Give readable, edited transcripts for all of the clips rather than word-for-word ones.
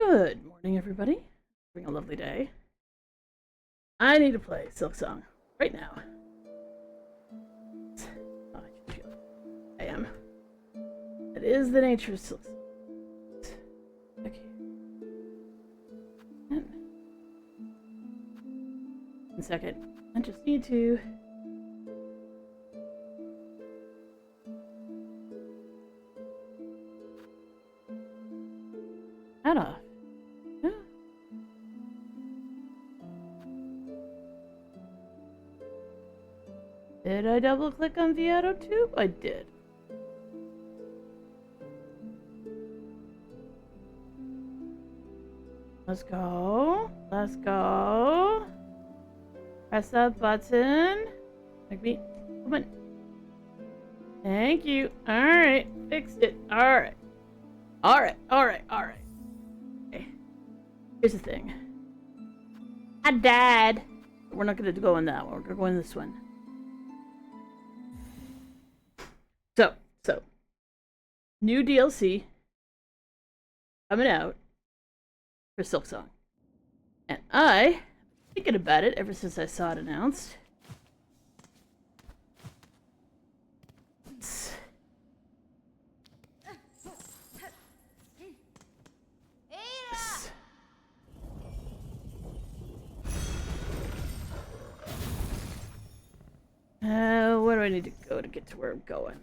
Good morning, everybody. Having a lovely day. I need to play Silksong right now. Oh, I can feel it. I am. It is the nature of Silksong. Okay. One second. I just need to. Head off. Yeah. Did I double click on VODs? I did. Let's go. Let's go. Press that button. Like me. Come on. Thank you. Alright. Fixed it. Alright. Alright. Okay. Here's the thing. I died. But we're not going to go in that one. We're going to go in this one. So. New DLC coming out for Silksong. And I've been thinking about it ever since I saw it announced. Where do I need to go to get to where I'm going?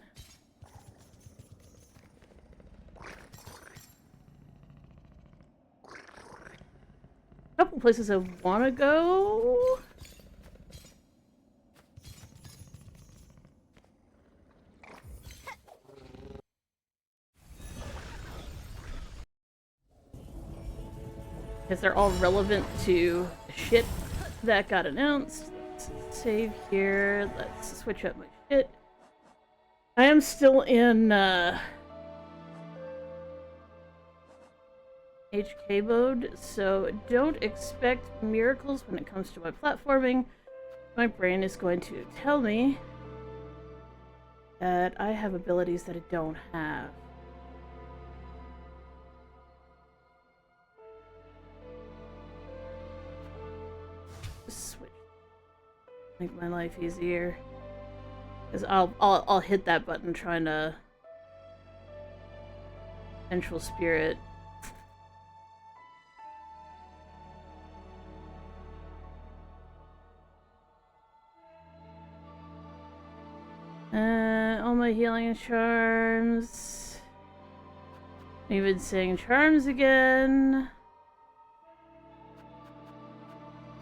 A couple places I want to go. Because they're all relevant to the shit that got announced. Let's save here. Let's switch up my shit. I am still in HK mode, so don't expect miracles when it comes to my platforming. My brain is going to tell me that I have abilities that I don't have. Just switch. Make my life easier. Because I'll hit that button trying to Central Spirit. All my healing charms. Even saying charms again.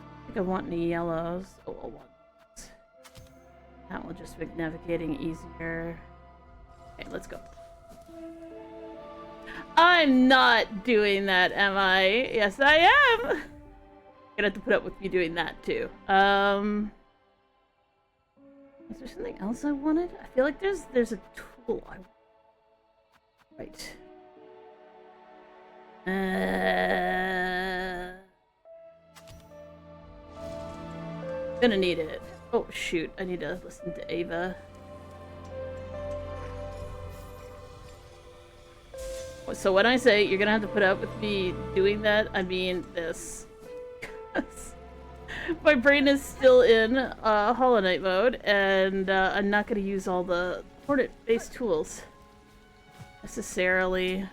I think I want any yellows. Oh, I'll want these. That will just make navigating easier. Okay, let's go. I'm not doing that, am I? Yes, I am! You're gonna have to put up with me doing that, too. Is there something else I wanted? I feel like there's a tool I want. Right. Gonna need it. Oh shoot, I need to listen to Ava. So when I say you're gonna have to put up with me doing that, I mean this. My brain is still in Hollow Knight mode, and I'm not going to use all the Hornet-based tools necessarily.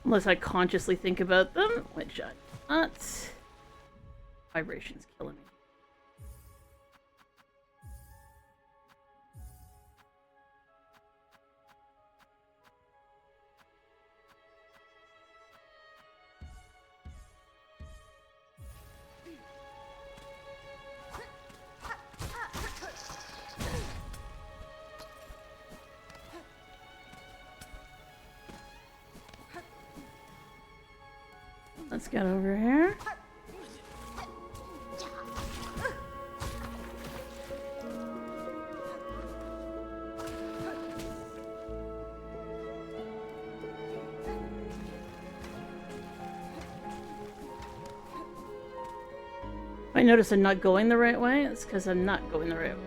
Unless I consciously think about them, which I'm not. Vibration's killing me. Let's get over here. I notice I'm not going the right way. It's because I'm not going the right way.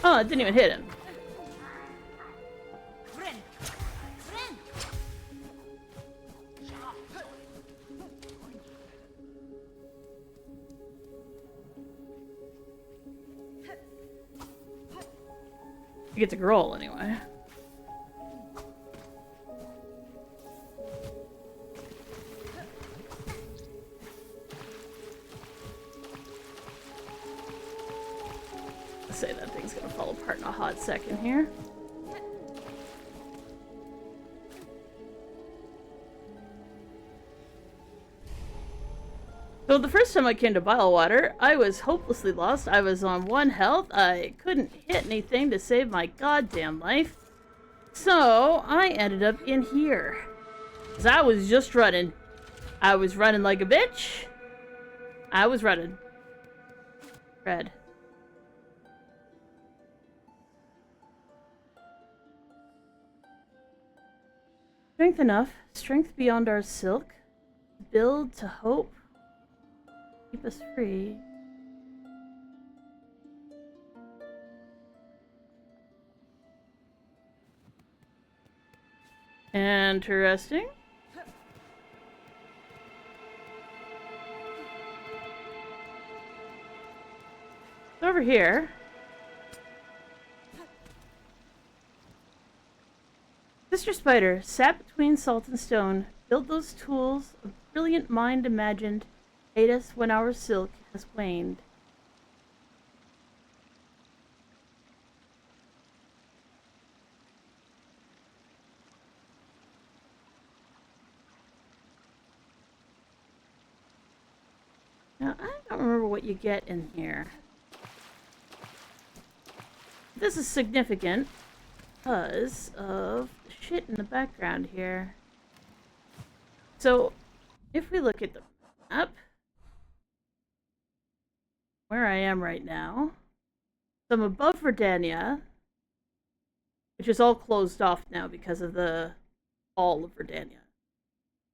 Oh, it didn't even hit him. He gets a roll anyway. Let's say that thing's gonna fall apart in a hot second here. So the first time I came to Bilewater, I was hopelessly lost. I was on 1 health. I couldn't hit anything to save my goddamn life. So I ended up in here. 'Cause I was just running. I was running like a bitch. I was running. Red. Strength enough. Strength beyond our silk. Build to hope. Keep us free. Interesting. Over here. Sister Spider, sat between salt and stone. Build those tools a brilliant mind imagined. Aid us when our silk has waned. Now, I don't remember what you get in here. This is significant because of the shit in the background here. So, if we look at the map, where I am right now, so I'm above Verdania, which is all closed off now because of the fall of Verdania.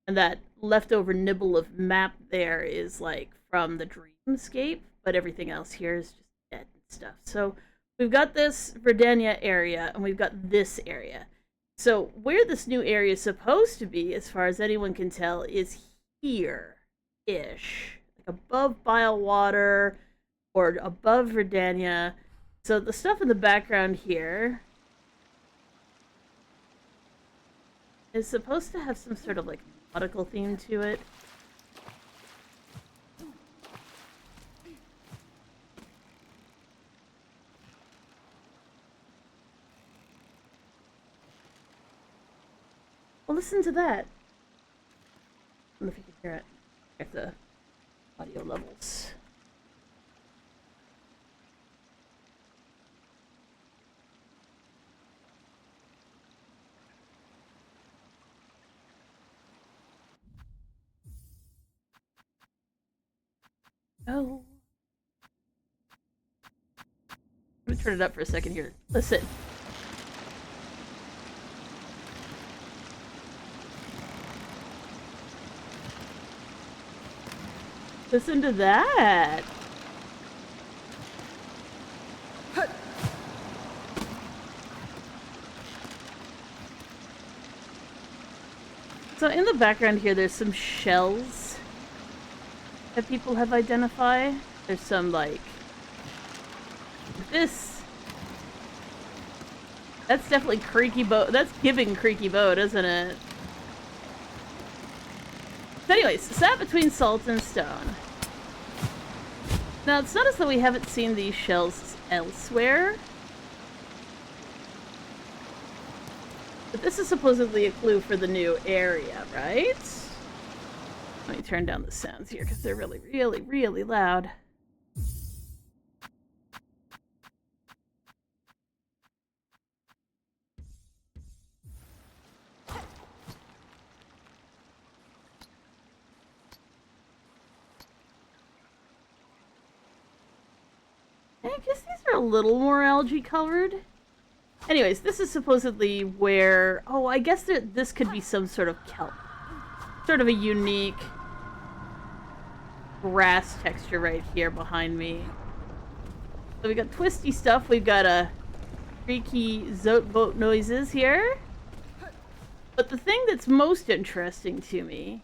And that leftover nibble of map there is like from the dreamscape, but everything else here is just dead and stuff. So we've got this Verdania area, and we've got this area. So where this new area is supposed to be, as far as anyone can tell, is here-ish. Like above Bilewater, or above Verdania. So the stuff in the background here is supposed to have some sort of like nautical theme to it. Well, listen to that. I don't know if you can hear it. Check the audio levels. Oh. Let me turn it up for a second here. Listen. Listen to that. So in the background here, there's some shells that people have identified. There's some, like, this. That's definitely Creaky Boat. That's giving Creaky Boat, isn't it? So anyways, sat between salt and stone. Now, it's not as though we haven't seen these shells elsewhere. But this is supposedly a clue for the new area, right? Let me turn down the sounds here, because they're really, really, really loud. I guess these are a little more algae colored. Anyways, this is supposedly where... Oh, I guess this could be some sort of kelp. Sort of a unique grass texture right here behind me. So we got twisty stuff. We've got a creaky zote boat noises here. But the thing that's most interesting to me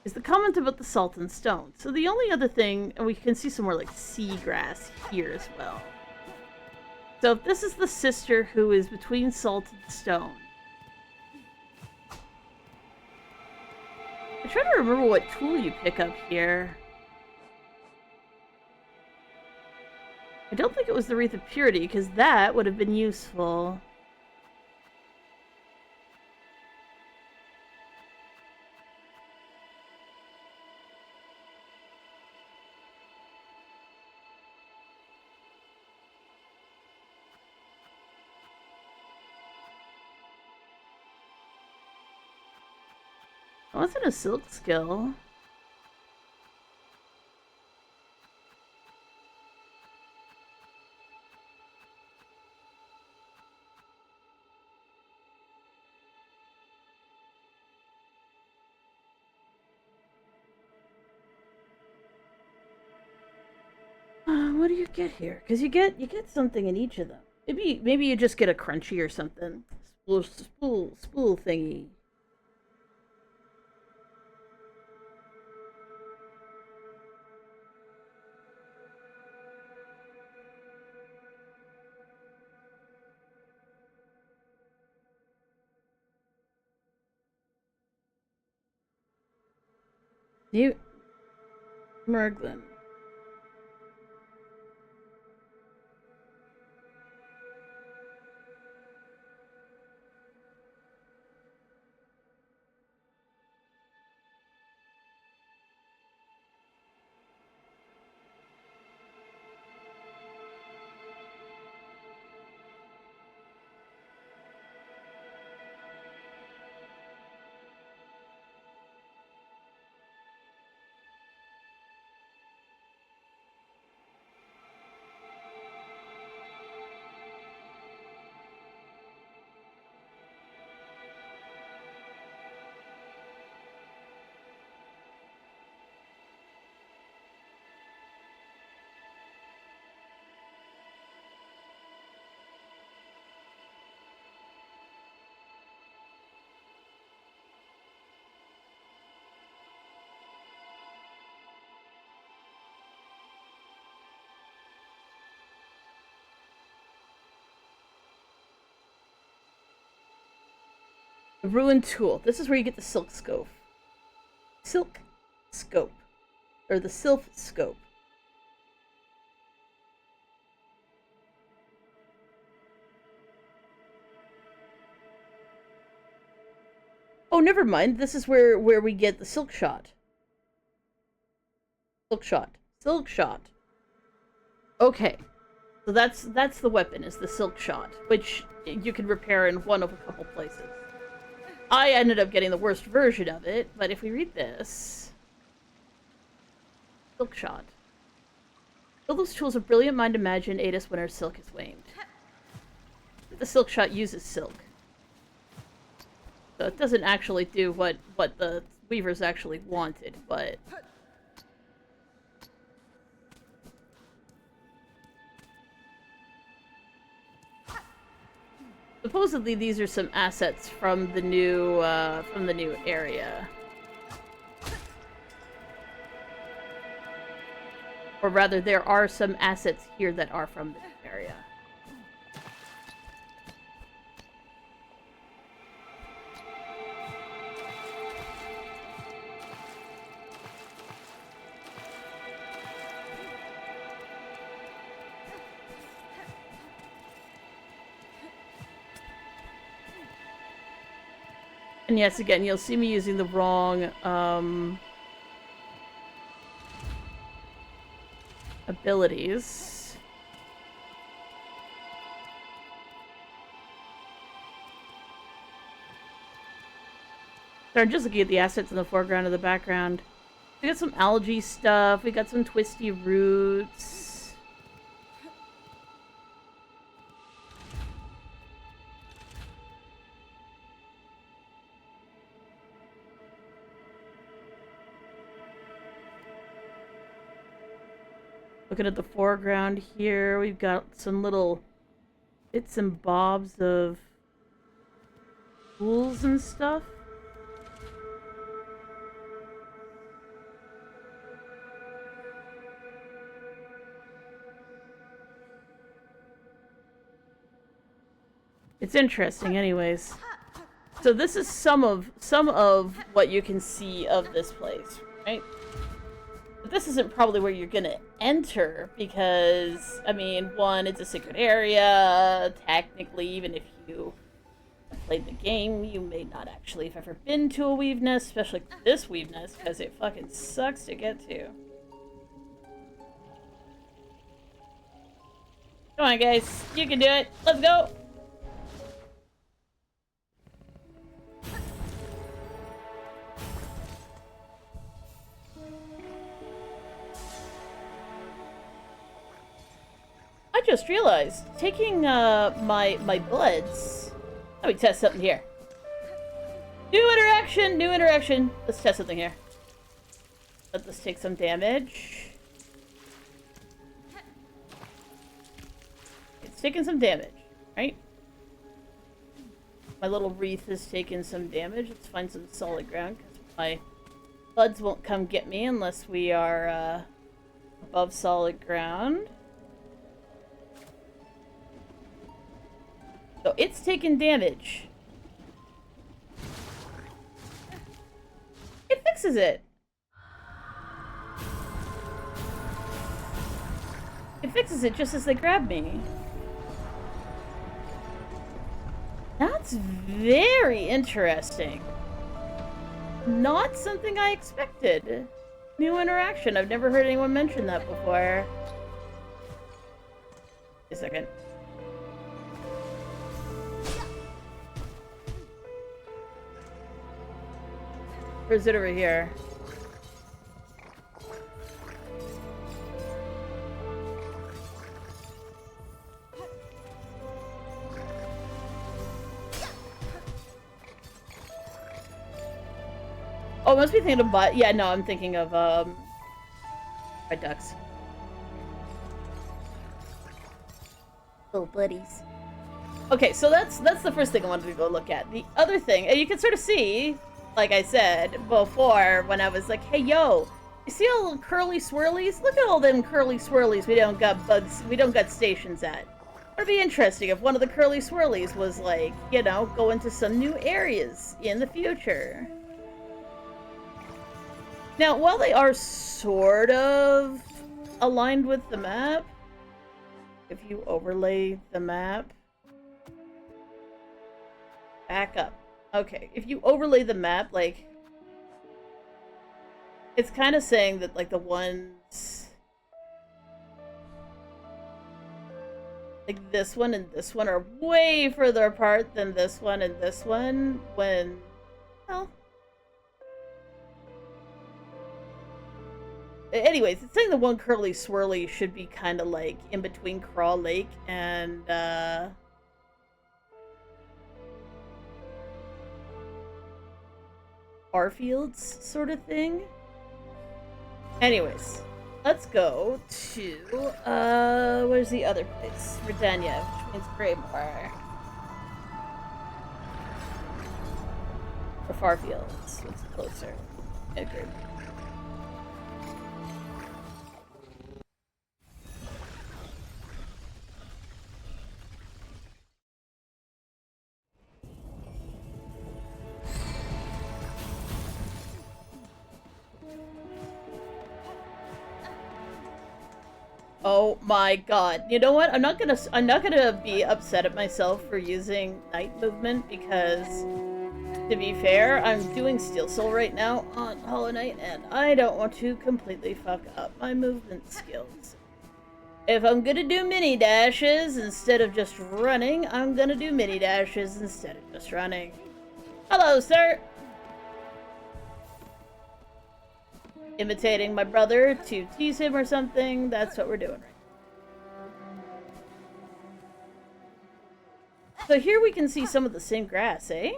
is the comment about the salt and stone. So the only other thing, and we can see some more like seagrass here as well. So if this is the sister who is between salt and stone. I'm trying to remember what tool you pick up here. I don't think it was the Wreath of Purity, because that would have been useful. It wasn't a silk skill. What do you get here? Because you get something in each of them. Maybe you just get a crunchy or something. Spool thingy. New Merglin. The Ruined Tool. This is where you get the Silk Scope. Silk Scope. Or the Sylph Scope. Oh, never mind. This is where we get the Silk Shot. Silk Shot. Silk Shot. Okay. So that's the weapon, is the Silk Shot, which you can repair in one of a couple places. I ended up getting the worst version of it, but if we read this... Silk Shot. All those tools of brilliant mind imagine aid us when our silk is waned. The Silk Shot uses silk. So it doesn't actually do what the weavers actually wanted, but... Supposedly these are some assets from the new area. Or rather, there are some assets here that are from the area. And yes, again, you'll see me using the wrong, abilities. So I'm just looking at the assets in the foreground and the background. We got some algae stuff, we got some twisty roots. Looking at the foreground here, we've got some little bits and bobs of tools and stuff. It's interesting anyways. So this is some of what you can see of this place, right? But this isn't probably where you're gonna enter because, I mean, one, it's a secret area. Technically, even if you played the game, you may not actually have ever been to a weave nest, especially this weave nest, because it fucking sucks to get to. Come on, guys. You can do it. Let's go! I just realized, taking my bullets. Let me test something here. New interaction, new interaction. Let's test something here. Let this take some damage. It's taking some damage, right? My little wreath is taking some damage. Let's find some solid ground because my buds won't come get me unless we are above solid ground. So it's taking damage. It fixes it. It fixes it just as they grab me. That's very interesting. Not something I expected. New interaction. I've never heard anyone mention that before. Wait a second. Or is it over here? Oh, I must be thinking of yeah, no, I'm thinking of red ducks. Little buddies. Okay, so that's the first thing I wanted to go look at. The other thing, and you can sort of see, like I said before, when I was like, hey, yo, you see all the curly swirlies? Look at all them curly swirlies we don't got bugs, we don't got stations at. It'd be interesting if one of the curly swirlies was like, you know, go into some new areas in the future. Now, while they are sort of aligned with the map, if you overlay the map, back up. Okay, if you overlay the map, like, it's kind of saying that, like, the ones, like, this one and this one are way further apart than this one and this one, when, well, anyways, it's saying the one curly swirly should be kind of, like, in between Craw Lake and, Fields sort of thing. Anyways, let's go to where's the other place? Redania, which means Greymore. Or Farfields, what's closer? Yeah, Greymore. Oh my god. You know what? I'm not gonna be upset at myself for using night movement because, to be fair, I'm doing Steel Soul right now on Hollow Knight and I don't want to completely fuck up my movement skills. If I'm gonna do mini dashes instead of just running, I'm gonna do mini dashes instead of just running. Hello, sir! Imitating my brother to tease him or something. That's what we're doing right now. So here we can see some of the same grass, eh?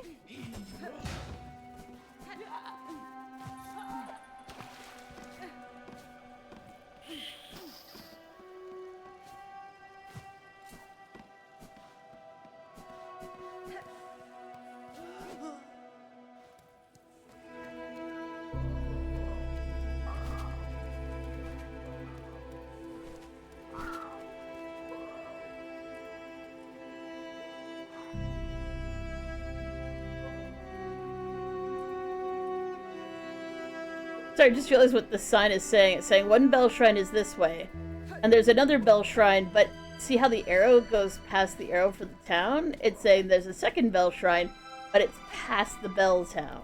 Sorry, I just realized what the sign is saying. It's saying one bell shrine is this way. And there's another bell shrine, but see how the arrow goes past the arrow for the town? It's saying there's a second bell shrine, but it's past the bell town.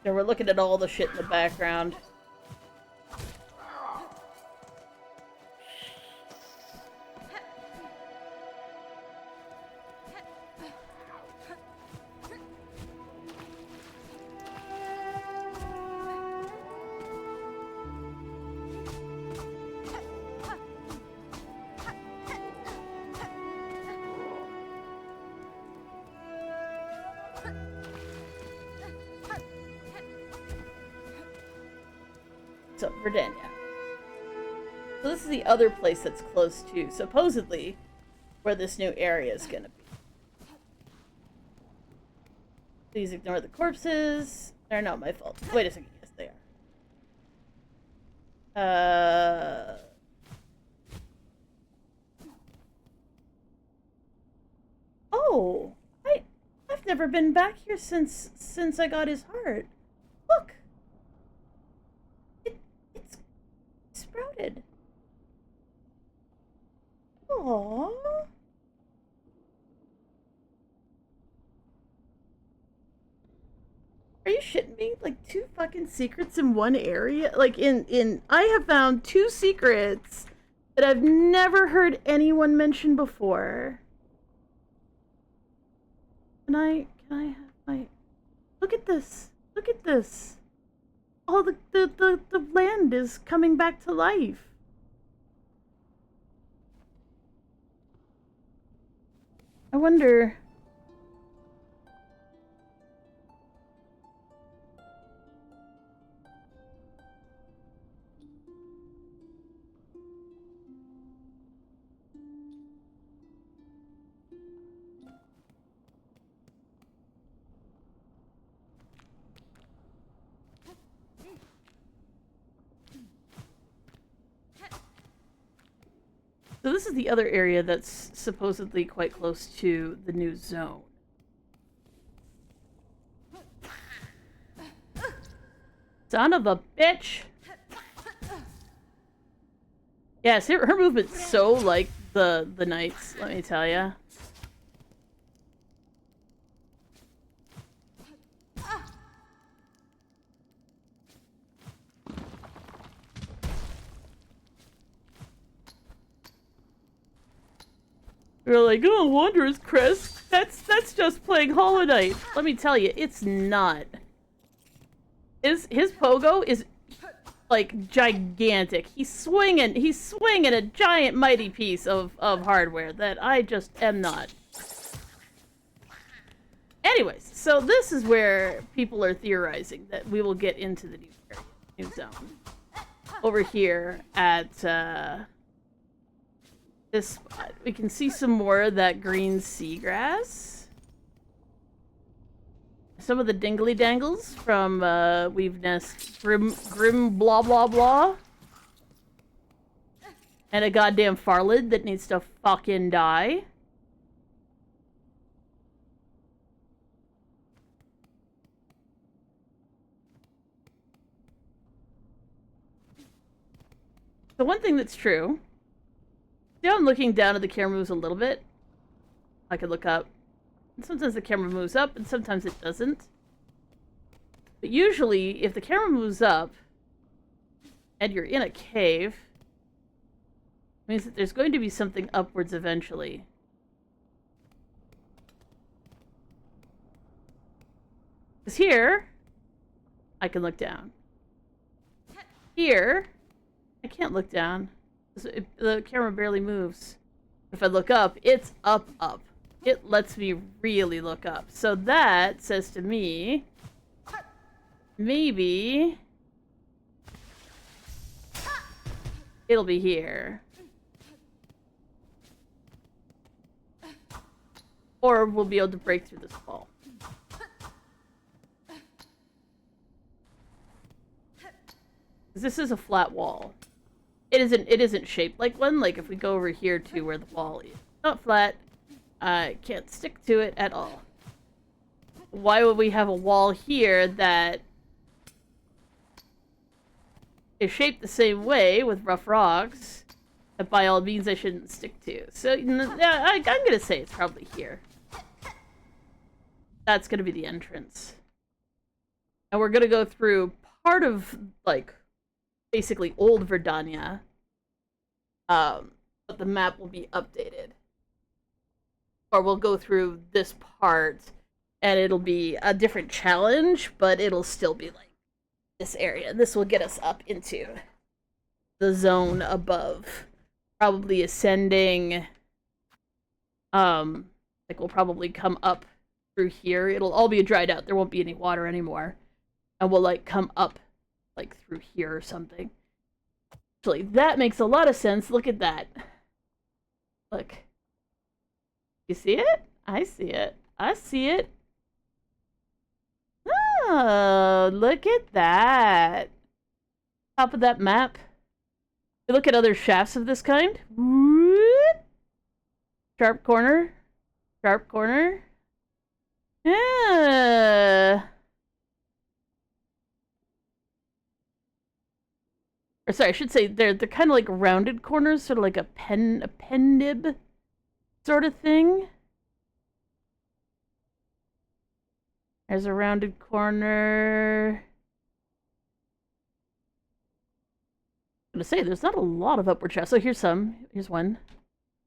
And we're looking at all the shit in the background. So, Verdania. So this is the other place that's close to, supposedly, where this new area is gonna be. Please ignore the corpses. They're not my fault. Wait a second. Yes, they are. Oh! I've never been back here since I got his heart. Look! It's sprouted. Aww. Are you shitting me? Like 2 fucking secrets in one area? Like I have found 2 secrets that I've never heard anyone mention before. Can I have my... Look at this. Look at this. Oh, the land is coming back to life. I wonder... So this is the other area that's supposedly quite close to the new zone. Son of a bitch! Yes, her movement's so like the knights, let me tell ya. You're like, oh, Wanderer's Crest. That's just playing Hollow Knight. Let me tell you, it's not. His pogo is like gigantic. He's swinging a giant mighty piece of hardware that I just am not. Anyways, so this is where people are theorizing that we will get into the new zone. Over here at this spot. We can see some more of that green seagrass. Some of the dingly dangles from Weave Nest Grim blah blah blah. And a goddamn farlid that needs to fucking die. The one thing that's true. See how I'm looking down and the camera moves a little bit? I could look up. And sometimes the camera moves up and sometimes it doesn't. But usually, if the camera moves up and you're in a cave, it means that there's going to be something upwards eventually. Because here, I can look down. Here, I can't look down. The camera barely moves. If I look up, it's up. It lets me really look up. So that says to me, maybe it'll be here. or we'll be able to break through this wall. This is a flat wall. It isn't shaped like one. Like if we go over here to where the wall is not flat, I can't stick to it at all. Why would we have a wall here that is shaped the same way with rough rocks that by all means I shouldn't stick to? So yeah, I'm gonna say it's probably here. That's gonna be the entrance. And we're gonna go through part of, like, basically old Verdania. But the map will be updated. Or we'll go through this part and it'll be a different challenge, but it'll still be like this area. This will get us up into the zone above. Probably ascending. Like we'll probably come up through here. It'll all be dried out. There won't be any water anymore. And we'll like come up like through here or something. Actually, that makes a lot of sense. Look at that. Look. You see it? I see it. I see it. Oh, look at that. Top of that map. You look at other shafts of this kind. Sharp corner. Sharp corner. Yeah. Or sorry, I should say they're kind of like rounded corners, sort of like a pen-nib sort of thing. There's a rounded corner. I'm gonna say there's not a lot of upward shafts. So here's some. Here's one.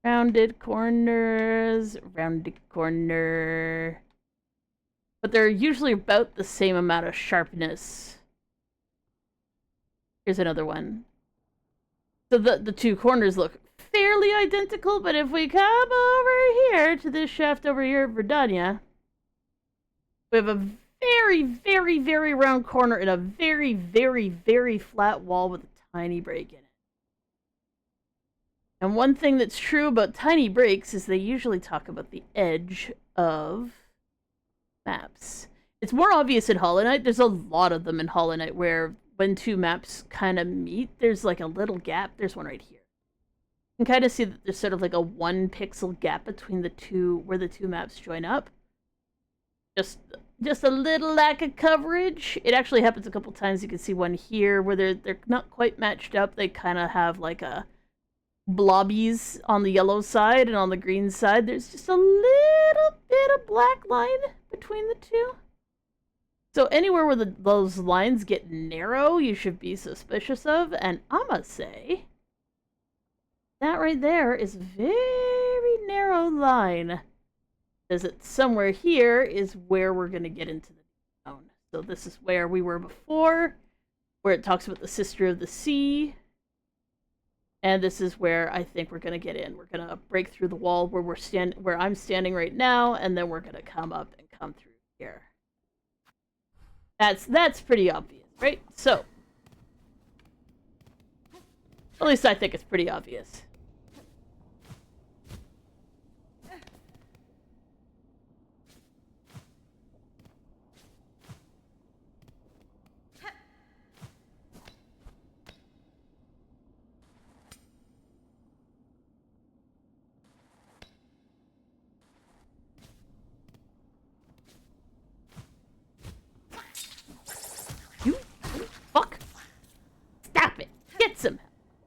Rounded corners, rounded corner. But they're usually about the same amount of sharpness. Here's another one. So the two corners look fairly identical, but if we come over here to this shaft over here at Verdania, we have a very, very, very round corner and a very, very, very flat wall with a tiny break in it. And one thing that's true about tiny breaks is they usually talk about the edge of maps. It's more obvious in Hollow Knight. There's a lot of them in Hollow Knight where when two maps kind of meet, there's like a little gap. There's one right here. You can kind of see that there's sort of like a 1 pixel gap between the two, where the two maps join up. Just a little lack of coverage. It actually happens a couple times. You can see one here where they're not quite matched up. They kind of have like a blobbies on the yellow side, and on the green side there's just a little bit of black line between the two. So anywhere where those lines get narrow, you should be suspicious of. And I'ma say that right there is a very narrow line. Is it somewhere here is where we're going to get into the zone. So this is where we were before, where it talks about the Sister of the Sea. And this is where I think we're going to get in. We're going to break through the wall where I'm standing right now, and then we're going to come up and come through here. That's pretty obvious, right? So, at least I think it's pretty obvious.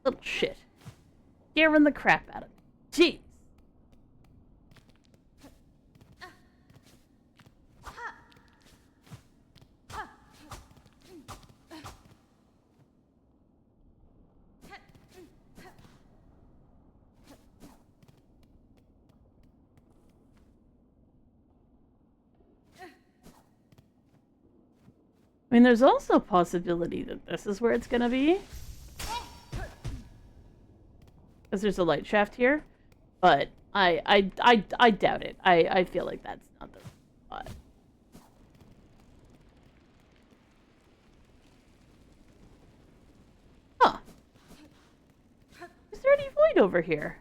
Little shit. Scaring the crap out of me. Jeez. I mean, there's also a possibility that this is where it's gonna be. Because there's a light shaft here, but I doubt it. I feel like that's not the spot. Huh. Is there any void over here?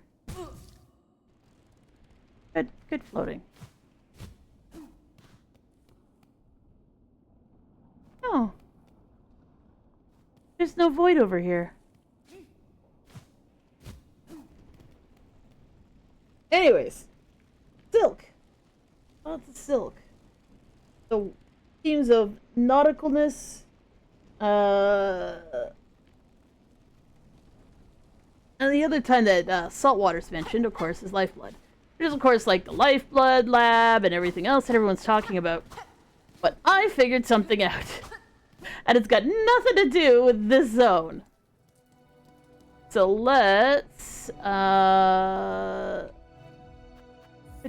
Good floating. there's no void over here? Anyways, silk. Lots of silk. So, themes of nauticalness, and the other time that saltwater's mentioned, of course, is lifeblood. There's, of course, like the lifeblood lab and everything else that everyone's talking about. But I figured something out. And it's got nothing to do with this zone. So let's, hit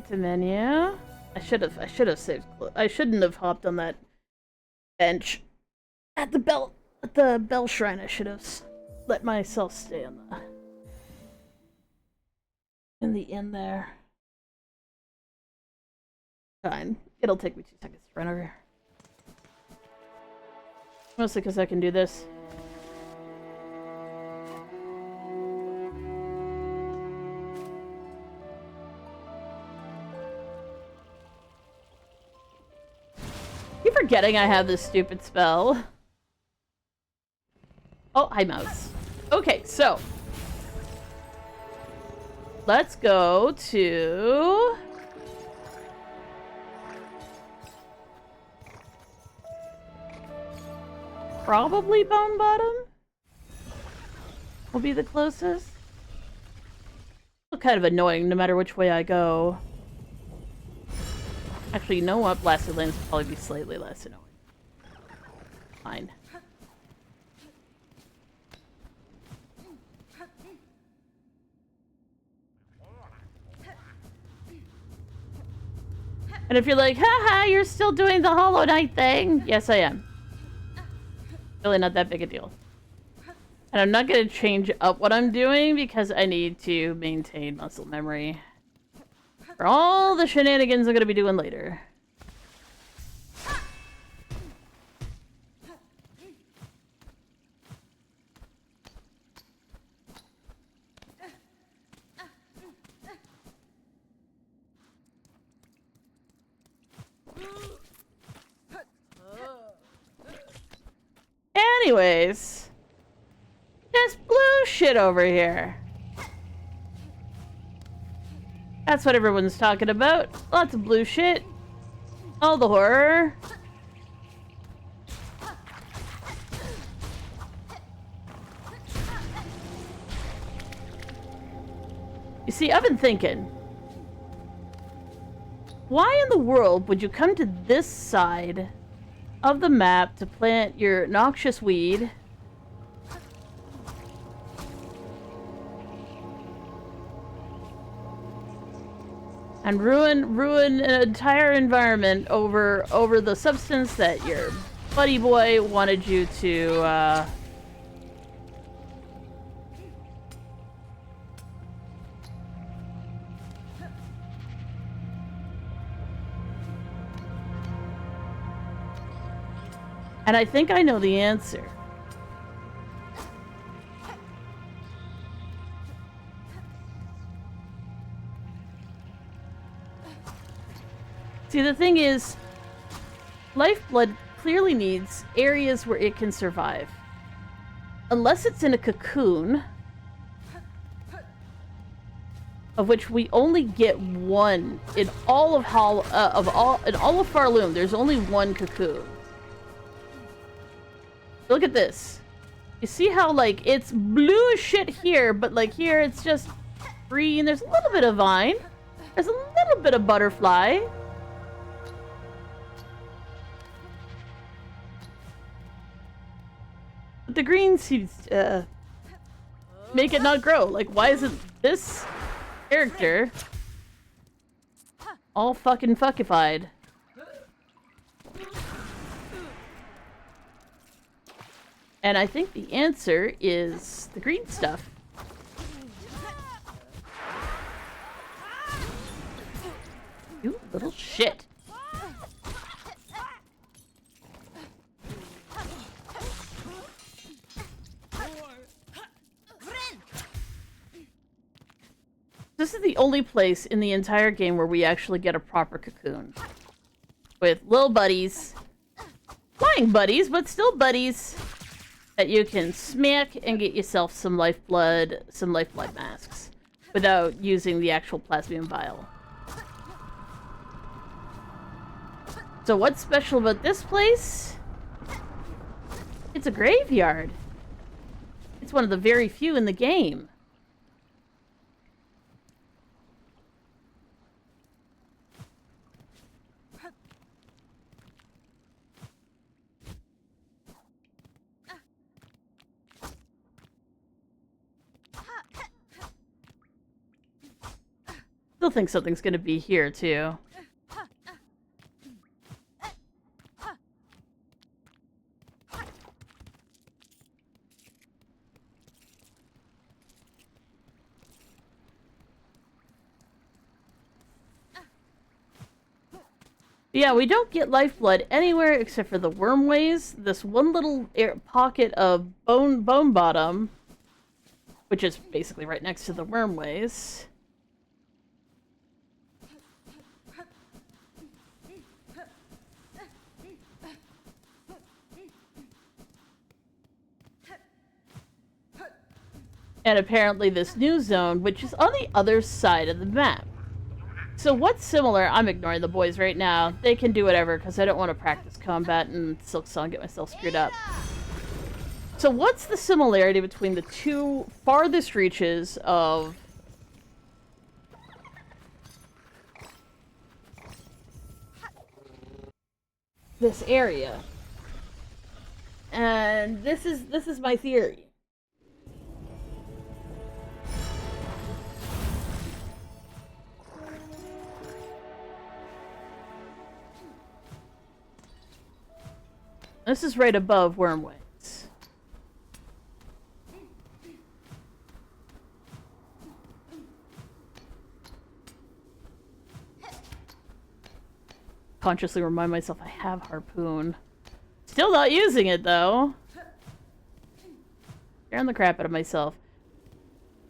the menu. I should have saved. I shouldn't have hopped on that bench at the bell shrine. I should have let myself stay on in the inn there. Fine. It'll take me 2 seconds to run over here. Mostly because I can do this. Keep forgetting I have this stupid spell. Oh, hi, mouse. Okay, so let's go to probably Bone Bottom will be the closest. It's kind of annoying no matter which way I go. Actually, you know what? Blasted Lands will probably be slightly less annoying. Fine. And if you're like, haha, you're still doing the Hollow Knight thing. Yes, I am. Really not that big a deal. And I'm not going to change up what I'm doing because I need to maintain muscle memory for all the shenanigans I'm going to be doing later. Anyways, there's blue shit over here. That's what everyone's talking about. Lots of blue shit. All the horror. You see, I've been thinking, why in the world would you come to this side of the map to plant your noxious weed and ruin an entire environment over the substance that your buddy boy wanted you to And I think I know the answer. See, the thing is, lifeblood clearly needs areas where it can survive. Unless it's in a cocoon, of which we only get one in all of Farloom. There's only one cocoon. Look at this. You see how, like, it's blue as shit here, but, like, here it's just green. There's a little bit of vine. There's a little bit of butterfly. But the green seems to make it not grow. Like, why isn't this character all fucking fuckified? And I think the answer is the green stuff. You little shit. This is the only place in the entire game where we actually get a proper cocoon. With little buddies. Flying buddies, but still buddies. that you can smack and get yourself some lifeblood masks without using the actual plasmium vial. So what's special about this place? It's a graveyard. It's one of the very few in the game. Still think something's gonna be here, too. Yeah, we don't get lifeblood anywhere except for the wormways. This one little pocket of bone bottom, which is basically right next to the wormways. And apparently this new zone, which is on the other side of the map. So what's similar? I'm ignoring the boys right now. They can do whatever, because I don't want to practice combat and Silksong and get myself screwed up. So what's the similarity between the two farthest reaches of this area? And this is my theory. This is right above wormways. Consciously remind myself I have harpoon. Still not using it though. Scaring the crap out of myself.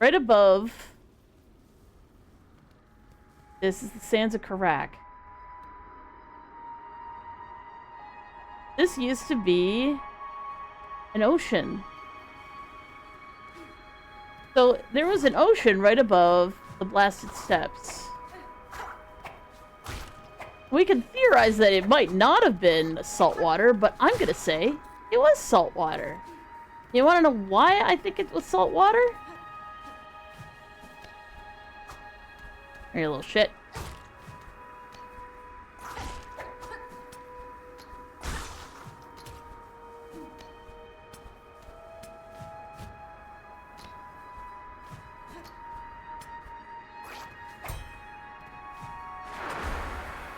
Right above. This is the sands of Karak. This used to be an ocean. So there was an ocean right above the blasted steps. We can theorize that it might not have been saltwater, but I'm gonna say it was saltwater. You wanna know why I think it was saltwater? Here, you little shit.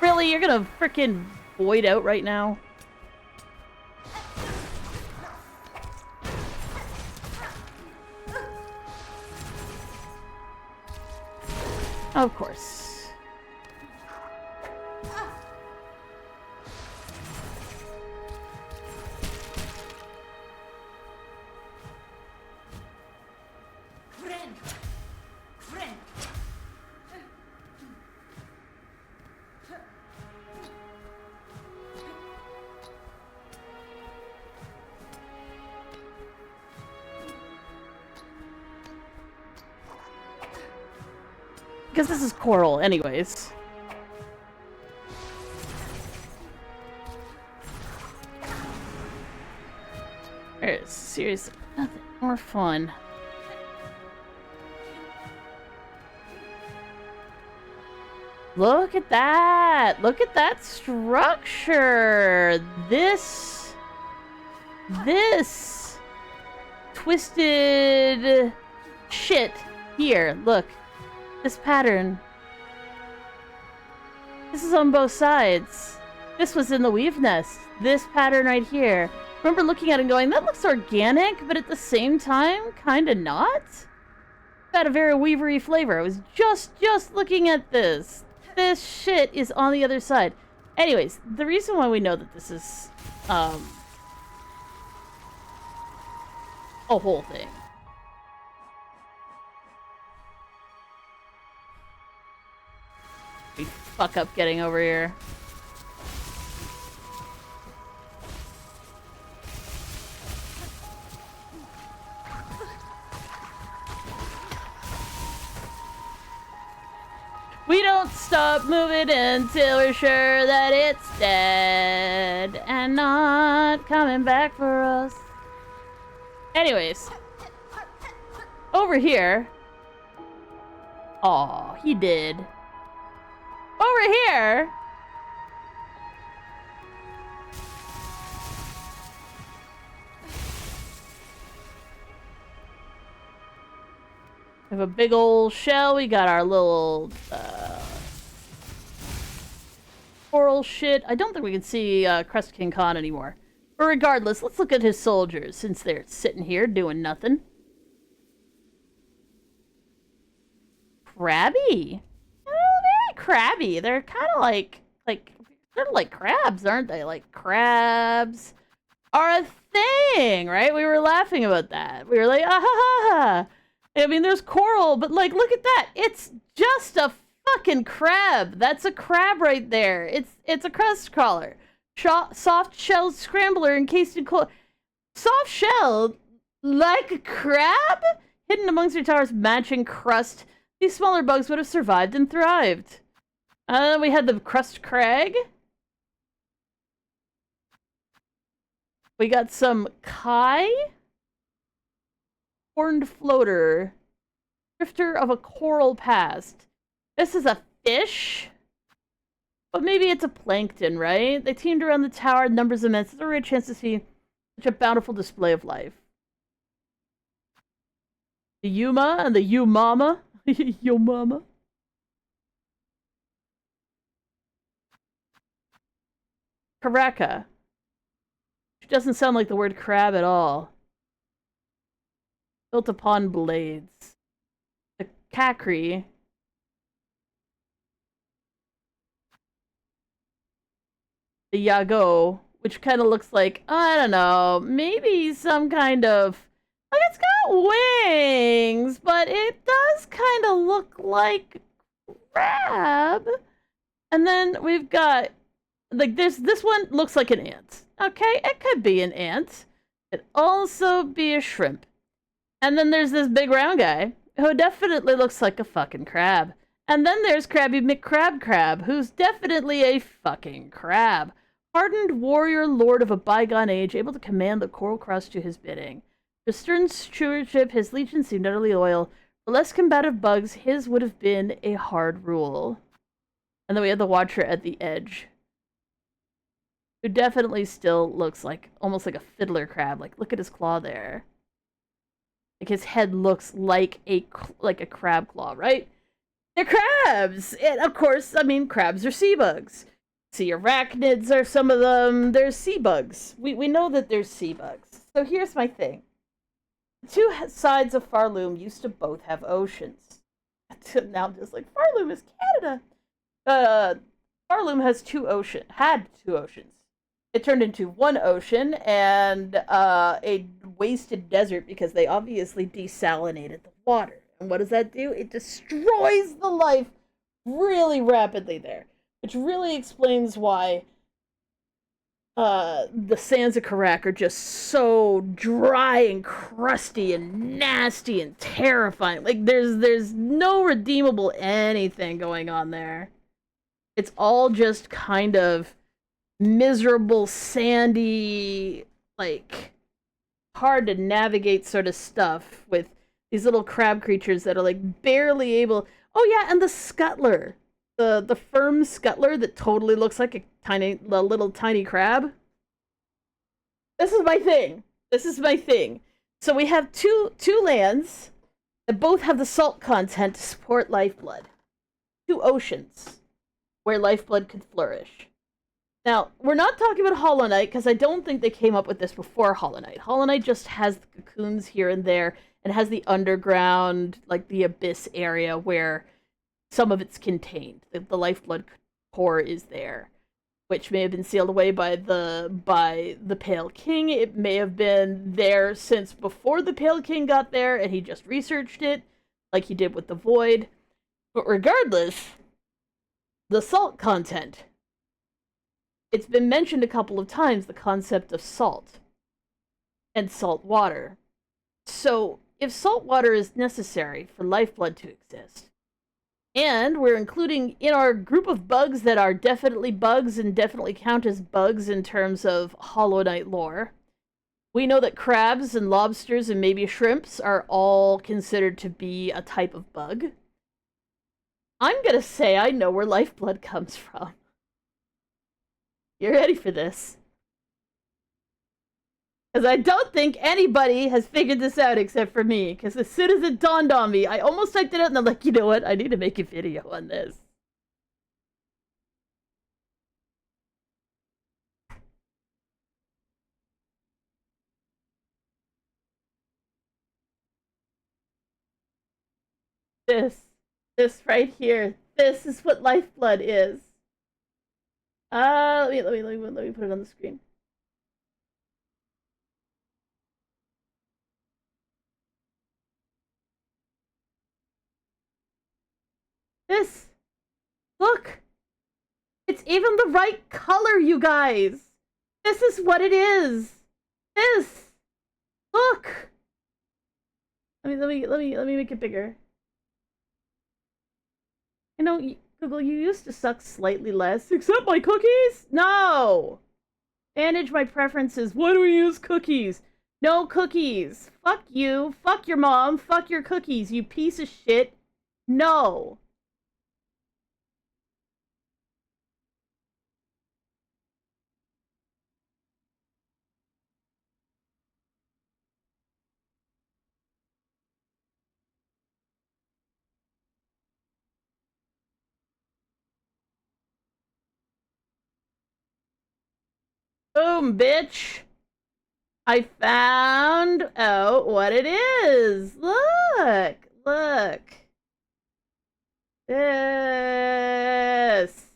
Really? You're gonna frickin' void out right now? Of course. Because this is coral, anyways. There's seriously nothing more fun. Look at that! Look at that structure! This twisted shit here, look. This pattern. This is on both sides. This was in the weave nest. This pattern right here. Remember looking at it and going, that looks organic, but at the same time, kinda not? It had a very weavery flavor. I was just looking at this. This shit is on the other side. Anyways, the reason why we know that this is, a whole thing. We fuck up getting over here. stop moving until we're sure that it's dead and not coming back for us. Anyways, over here. Aw, he did. Over here. We have a big old shell. We got our little coral shit. I don't think we can see Crest King Khan anymore. But regardless, let's look at his soldiers since they're sitting here doing nothing. Crabby. Oh, very crabby. They're kind of like sort of like crabs, aren't they? Like crabs are a thing, right? We were laughing about that. We were like, ah ha ha ha. I mean, there's coral, but like, look at that. It's just a fucking crab. That's a crab right there. It's a crust crawler. Soft shelled scrambler encased in coral. Soft shell, like a crab? Hidden amongst your tower's matching crust. These smaller bugs would have survived and thrived. We had the crust crag. We got some kai. Horned floater. Drifter of a coral past. This is a fish? But maybe it's a plankton, right? They teamed around the tower, numbers immense. It's a rare chance to see such a bountiful display of life. The Yuma and the Yumama. Yo mama. Karaka. Which doesn't sound like the word crab at all. Built upon blades. The Kakri. The Yago, which kind of looks like, I don't know, maybe some kind of... Like, it's got wings, but it does kind of look like crab. And then we've got, like, this one looks like an ant. Okay, it could be an ant. It could also be a shrimp. And then there's this big round guy who definitely looks like a fucking crab. And then there's Krabby McCrab, who's definitely a fucking crab. Hardened warrior lord of a bygone age, able to command the coral crust to his bidding. For stern stewardship, his legion seemed utterly loyal. For less combative bugs, his would have been a hard rule. And then we had the Watcher at the edge, who definitely still looks like, almost like a fiddler crab. Like, look at his claw there. Like, his head looks like a crab claw, right? They're crabs! And, of course, I mean, crabs are sea bugs. Sea arachnids are some of them. There's sea bugs. We know that there's sea bugs. So here's my thing. The two sides of Farloom used to both have oceans. Now I'm just like, Farloom is Canada. Farloom had two oceans. It turned into one ocean and a wasted desert because they obviously desalinated the water. And what does that do? It destroys the life really rapidly there. Which really explains why the sands of Karak are just so dry and crusty and nasty and terrifying. Like, there's no redeemable anything going on there. It's all just kind of miserable, sandy, like, hard to navigate sort of stuff with these little crab creatures that are, like, barely able... Oh, yeah, and the scuttler. The firm scuttler that totally looks like a little tiny crab. This is my thing. So we have two lands that both have the salt content to support lifeblood. Two oceans where lifeblood could flourish. Now, we're not talking about Hollow Knight because I don't think they came up with this before Hollow Knight. Hollow Knight just has the cocoons here and there and has the underground, like the abyss area where some of it's contained. The lifeblood core is there, which may have been sealed away by the Pale King. It may have been there since before the Pale King got there, and he just researched it, like he did with the Void. But regardless, the salt content. It's been mentioned a couple of times, the concept of salt and salt water. So, if salt water is necessary for lifeblood to exist, And we're including in our group of bugs that are definitely bugs and definitely count as bugs in terms of Hollow Knight lore. We know that crabs and lobsters and maybe shrimps are all considered to be a type of bug. I'm gonna say I know where lifeblood comes from. You ready for this? Because I don't think anybody has figured this out except for me. Because as soon as it dawned on me, I almost typed it out and I'm like, you know what? I need to make a video on this. This right here. This is what lifeblood is. Let me put it on the screen. This. Look. It's even the right color, you guys. This is what it is. This. Look. Let me make it bigger. You know, Google, you used to suck slightly less. Except my cookies? No. Manage my preferences. Why do we use cookies? No cookies. Fuck you. Fuck your mom. Fuck your cookies, you piece of shit. No. Boom, bitch. I found out what it is. Look. Look. This.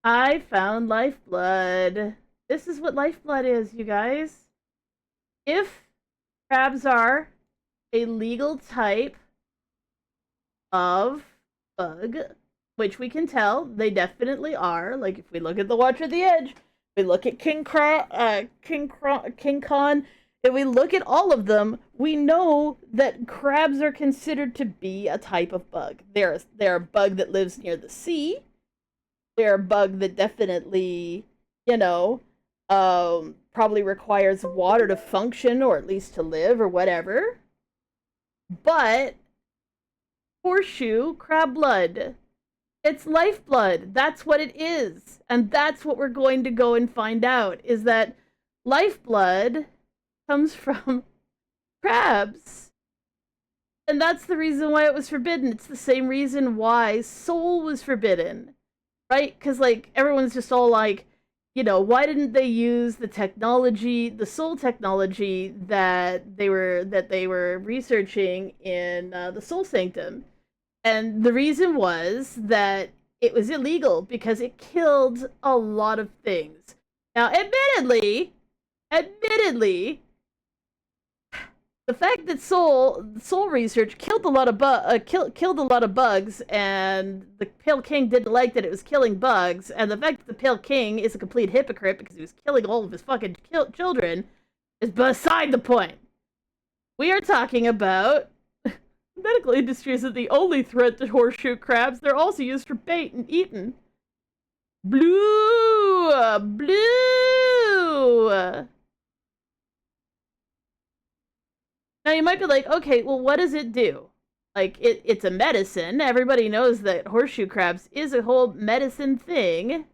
I found lifeblood. This is what lifeblood is, you guys. If crabs are a legal type of bug, which we can tell they definitely are, like if we look at the Watcher of the Edge, we look at King Kong, if we look at all of them, we know that crabs are considered to be a type of bug. They're a bug that lives near the sea. They're a bug that definitely, you know, probably requires water to function or at least to live or whatever. But horseshoe crab blood, it's lifeblood. That's what it is. And that's what we're going to go and find out, is that lifeblood comes from crabs. And that's the reason why it was forbidden. It's the same reason why soul was forbidden. Right? Because, like, everyone's just all like, you know, why didn't they use the technology, the soul technology that they were researching in the Soul Sanctum? And the reason was that it was illegal because it killed a lot of things. Now, admittedly, the fact that soul research killed a lot of killed a lot of bugs, and the Pale King didn't like that it was killing bugs, and the fact that the Pale King is a complete hypocrite because he was killing all of his fucking children is beside the point. We are talking about the medical industry isn't the only threat to horseshoe crabs. They're also used for bait and eaten. Blue. Now you might be like, okay, well, what does it do? Like, it's a medicine. Everybody knows that horseshoe crabs is a whole medicine thing.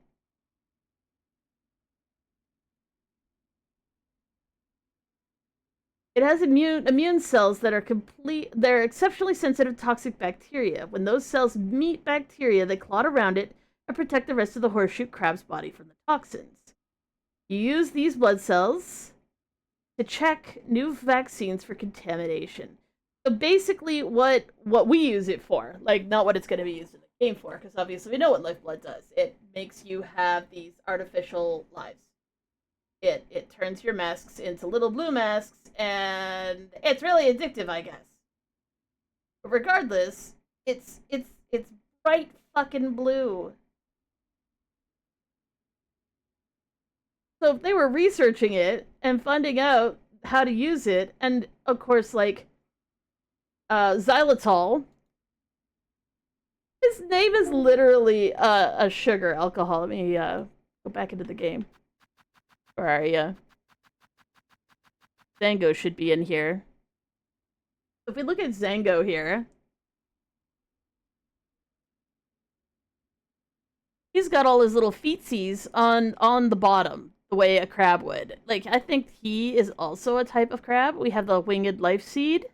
It has immune cells that are they're exceptionally sensitive to toxic bacteria. When those cells meet bacteria, they clot around it and protect the rest of the horseshoe crab's body from the toxins. You use these blood cells to check new vaccines for contamination. So basically what we use it for, like not what it's going to be used in the game for, because obviously we know what lifeblood does. It makes you have these artificial lives. It turns your masks into little blue masks, and it's really addictive, I guess. But regardless, it's bright fucking blue. So if they were researching it and finding out how to use it, and of course, like xylitol His name is literally a sugar alcohol. Let me go back into the game. Where are you? Zango should be in here. If we look at Zango here, he's got all his little feetsies on the bottom, the way a crab would. Like, I think he is also a type of crab. We have the winged life seed.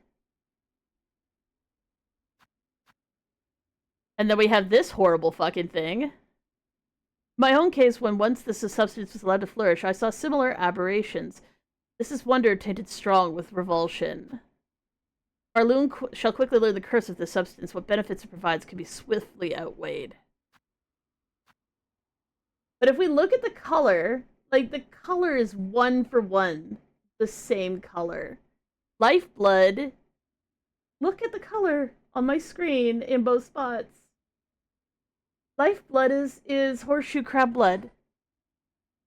And then we have this horrible fucking thing. My own case, when once this substance was allowed to flourish, I saw similar aberrations. This is wonder tainted strong with revulsion. Farloon shall quickly learn the curse of this substance. What benefits it provides can be swiftly outweighed. But if we look at the color, like, the color is 1-for-1 the same color. Lifeblood, look at the color on my screen in both spots. Lifeblood is horseshoe crab blood.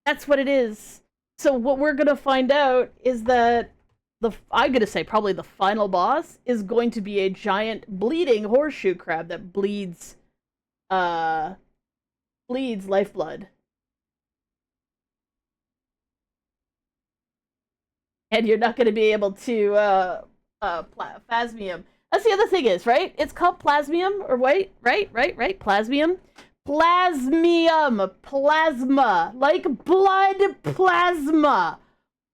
That's what it is. So what we're gonna find out is that I'm gonna say probably the final boss is going to be a giant bleeding horseshoe crab that bleeds lifeblood. And you're not gonna be able to phasmium. That's the other thing is, right? It's called plasmium, or wait, right? Plasmium. Plasmium. Plasma. Like blood plasma.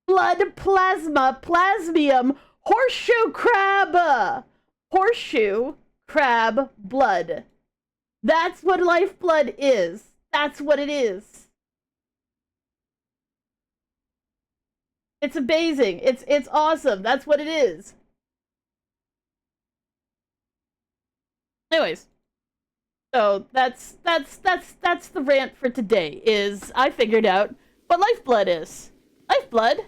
Blood plasma. Plasmium. Horseshoe crab. Horseshoe crab blood. That's what lifeblood is. That's what it is. It's amazing. It's awesome. That's what it is. Anyways, so that's the rant for today. Is I figured out what lifeblood is. Lifeblood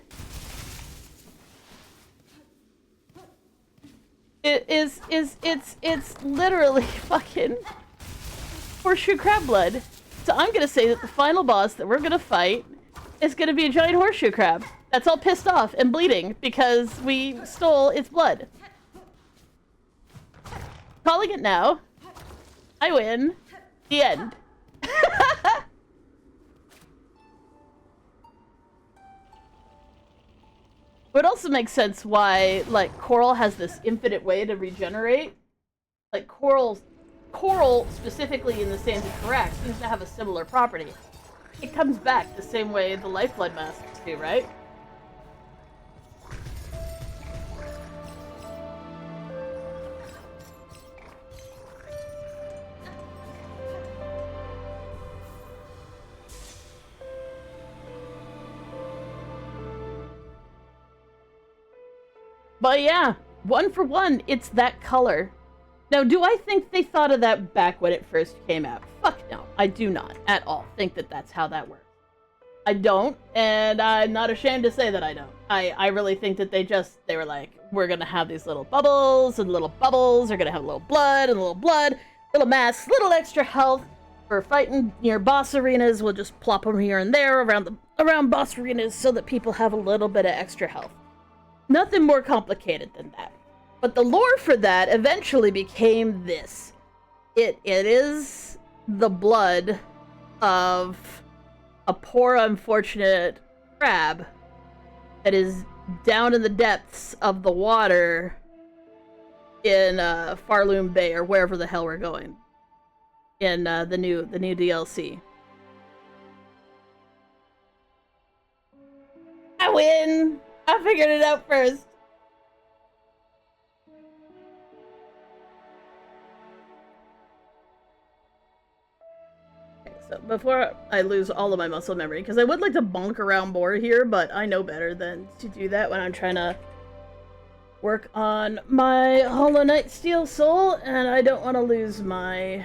it's literally fucking horseshoe crab blood. So I'm gonna say that the final boss that we're gonna fight is gonna be a giant horseshoe crab that's all pissed off and bleeding because we stole its blood. Calling it now. I win. The end. It also makes sense why, like, coral has this infinite way to regenerate. Like, coral specifically in the sands of Karak seems to have a similar property. It comes back the same way the lifeblood masks do, right? But yeah, 1-for-1, it's that color. Now, do I think they thought of that back when it first came out? Fuck no, I do not at all think that that's how that works. I don't, and I'm not ashamed to say that I don't. I really think that they were like, we're gonna have these little bubbles, and little bubbles are gonna have a little blood, and little masks, little extra health for fighting near boss arenas. We'll just plop them here and there around boss arenas so that people have a little bit of extra health. Nothing more complicated than that. But the lore for that eventually became this. It is the blood of a poor, unfortunate crab that is down in the depths of the water in Farloon Bay, or wherever the hell we're going in the new DLC. I win! I figured it out first. Okay, so before I lose all of my muscle memory, because I would like to bonk around more here, but I know better than to do that when I'm trying to work on my Hollow Knight Steel Soul, and I don't want to lose my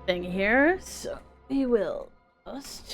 thing here, so we will just